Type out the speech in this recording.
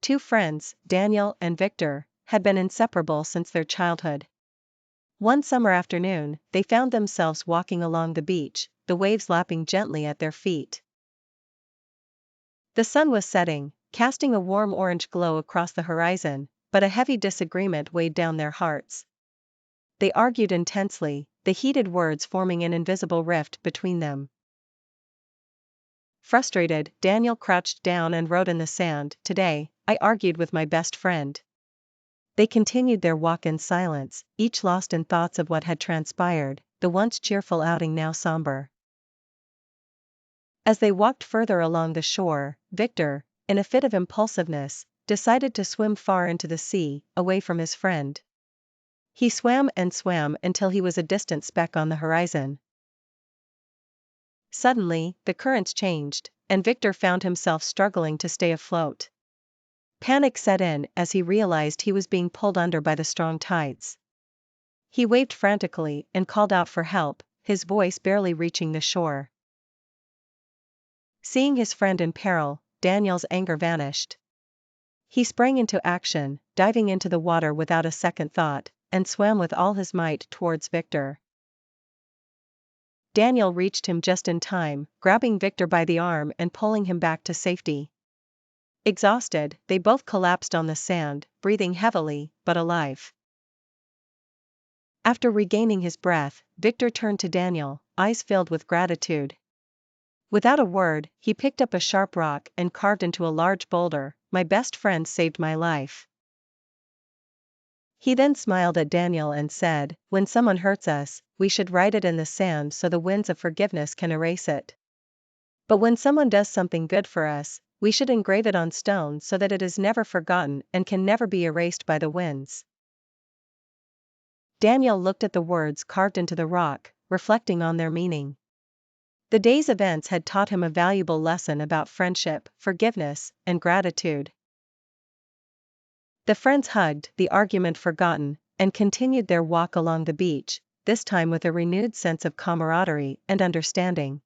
Two friends, Daniel and Victor, had been inseparable since their childhood. One summer afternoon, they found themselves walking along the beach, the waves lapping gently at their feet. The sun was setting, casting a warm orange glow across the horizon, but a heavy disagreement weighed down their hearts. They argued intensely, the heated words forming an invisible rift between them. Frustrated, Daniel crouched down and wrote in the sand, "Today, I argued with my best friend." They continued their walk in silence, each lost in thoughts of what had transpired, the once cheerful outing now somber. As they walked further along the shore, Victor, in a fit of impulsiveness, decided to swim far into the sea, away from his friend. He swam and swam until he was a distant speck on the horizon. Suddenly, the currents changed, and Victor found himself struggling to stay afloat. Panic set in as he realized he was being pulled under by the strong tides. He waved frantically and called out for help, his voice barely reaching the shore. Seeing his friend in peril, Daniel's anger vanished. He sprang into action, diving into the water without a second thought, and swam with all his might towards Victor. Daniel reached him just in time, grabbing Victor by the arm and pulling him back to safety. Exhausted, they both collapsed on the sand, breathing heavily, but alive. After regaining his breath, Victor turned to Daniel, eyes filled with gratitude. Without a word, he picked up a sharp rock and carved into a large boulder, "My best friend saved my life." He then smiled at Daniel and said, "When someone hurts us, we should write it in the sand so the winds of forgiveness can erase it. But when someone does something good for us, we should engrave it on stone so that it is never forgotten and can never be erased by the winds." Daniel looked at the words carved into the rock, reflecting on their meaning. The day's events had taught him a valuable lesson about friendship, forgiveness, and gratitude. The friends hugged, the argument forgotten, and continued their walk along the beach, this time with a renewed sense of camaraderie and understanding.